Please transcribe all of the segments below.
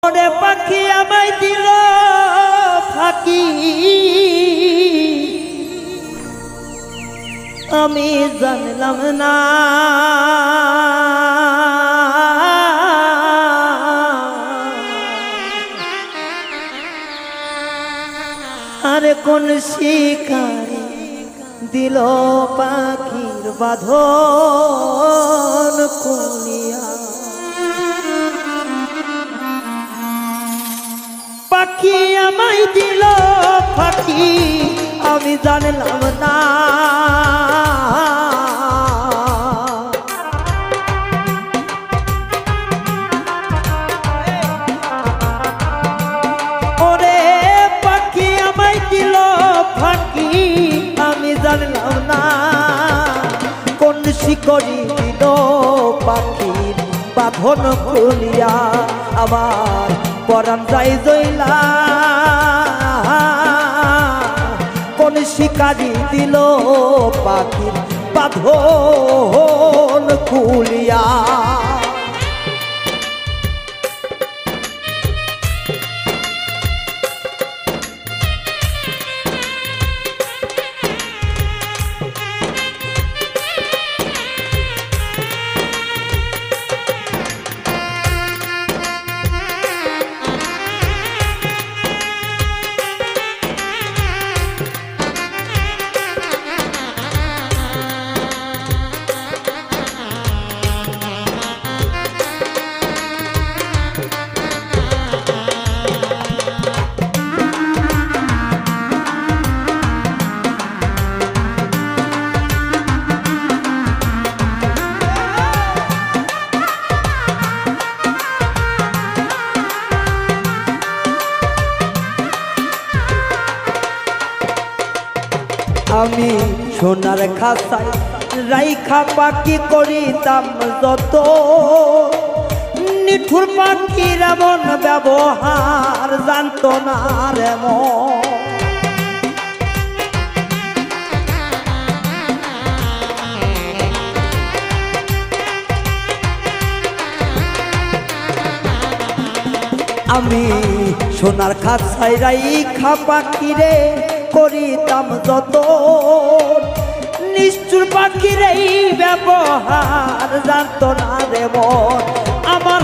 ওরে পাখি আমায় দিল ফাঁকি আমি জানলাম না আরে কোন শিকারে দিল পাখির বাঁধন খুলিয়া পাখি আমায় দিল ফাঁকি আমি জানলাম না ওরে পাখি আমায় দিল ফাঁকি আমি জানলাম না কোন শিকড়ি দিল পাখির বাঁধন খুলিয়া আবার পরাণ যাই জইলা কোন শিকারি দিল পাখির বাঁধন খুলিয়া আমি সোনার খাসায় রাইখা পাখি করিতাম যত নিঠুর পাখির এমন ব্যবহার জানত না রে মন আমি সোনার খাসায় রাইখা পাখিরে করিতাম যত নিষ্ঠুর পাখির এই ব্যবহার জানত না রে মন আমার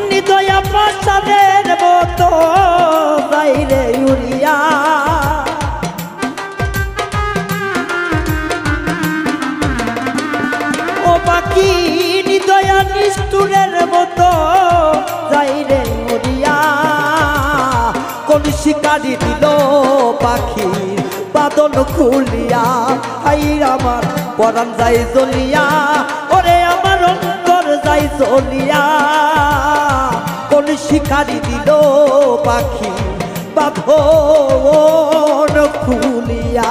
হৃদয়া পাশাদের মতো বাইরে উড়িয়া ও পাখি হৃদয়া নিষ্ঠুরের মতো বাইরে উড়িয়া কোন শিকারি দিল পাখি বাঁধন খুলিয়া আই আমার পরাণ যাই জ্বলিয়া ওরে আমার অন্তর যাই জ্বলিয়া কোন শিকারি দিল পাখি বাঁধন খুলিয়া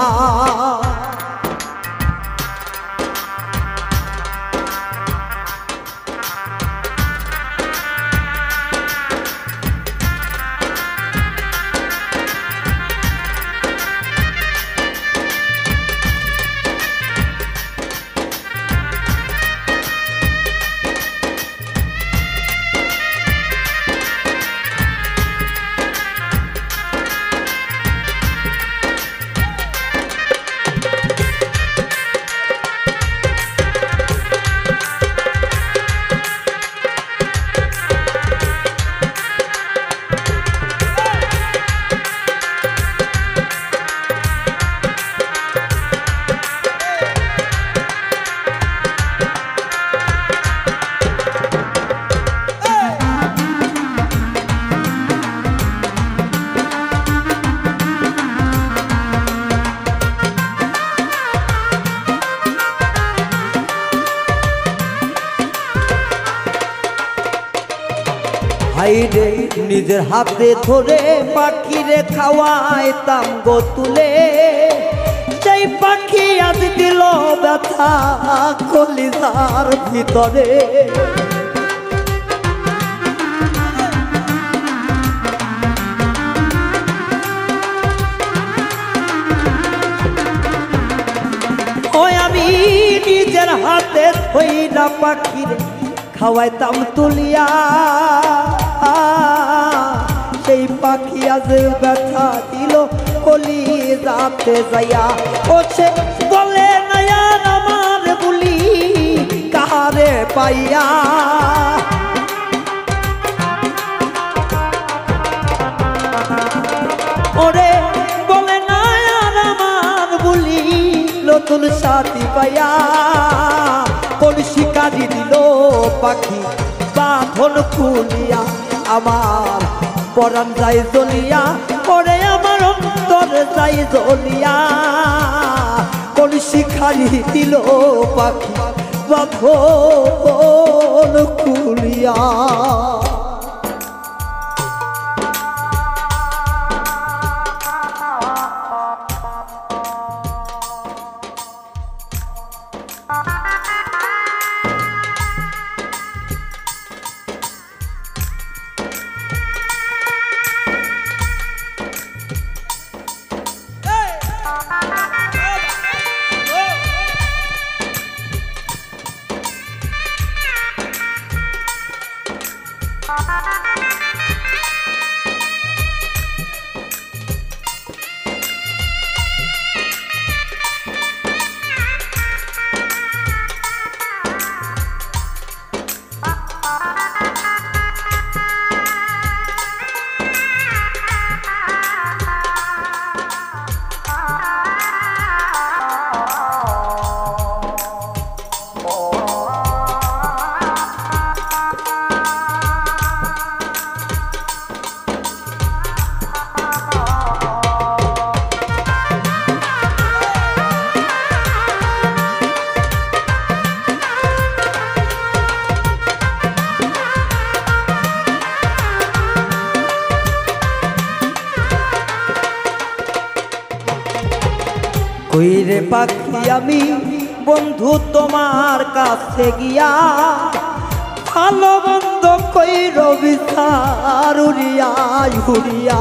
হাইরে নিজের হাতে ধরে পাখিরে খাওয়াইতাম গো তুলে সেই পাখি আজ দিল ব্যথা কলিজার ভিতরে ওই আমি নিজের হাতে ধইরা পাখিরে খাওয়াইতাম তুলিয়া পাখি আজ ব্যথা দিল কলি যাতে যাইয়া ও সে বলে না আর আমার বলি কাহারে পাইয়া ওরে বলে না আর আমার বলি নতুন সাথী পাইয়া কোন শিকারি দিল পাখি বাঁধন খুলিয়া আমার পরাণ যাই জ্বলিয়া ওরে আমার অন্তর যাই জ্বলিয়া কোন শিকারি দিল পাখি বাঁধন খুলিয়া কইরে পাখি আমি বন্ধু তোমার কাছে গিয়া ভালো বন্ধ কইর বিচার উড়িয়া উড়িয়া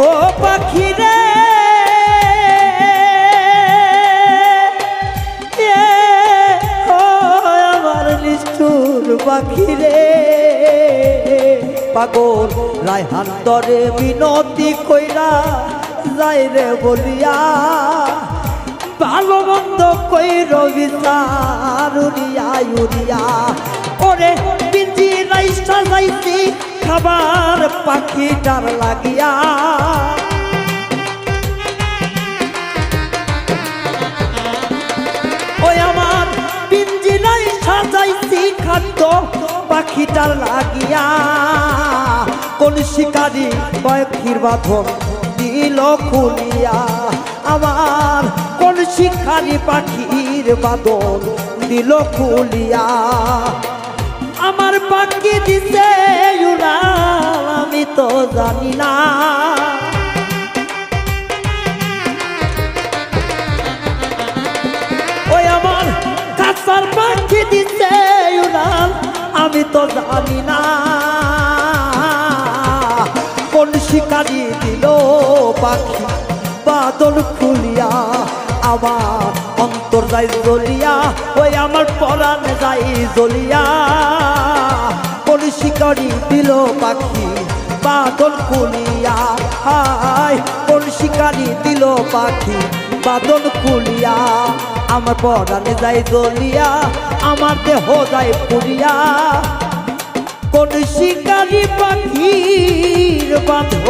ও পাখি রে পাখি রে পাগল রায়হান দরে বিনতি কইরা যাই রে বলিয়া ভালো বন্ধ কইর বিচার উড়িয়া উড়িয়া ওরে পিঞ্জি রাইসা যাইছি খাবার পাখিটার লাগিয়া ওই আমার পিঞ্জি রাইসা যাইছি খাদ্য পাখিটার লাগিয়া কোন শিকারি পাখির বাঁধন দিল খুলিয়া আমার কোন শিকারি পাখির বাঁধন দিল খুলিয়া আমার পাখি দিছে উড়াল আমি তো জানি না ওই আমার কাছার পাখি দিছে উড়াল আমি তো জানি না কোন শিকারি দিল পাখি বাদল খুলিয়া আমার অন্তর যাই জ্বলিয়া ওই আমার পরাণ যাই জ্বলিয়া কোন শিকারি দিল পাখি বাদল খুলিয়া হায় কোন শিকারি দিল পাখি বাদল খুলিয়া আমার পরাণে যাই জ্বলিয়া আমার দেহ যায় পুরিয়া কোন শিকারি পাখির বাঁধন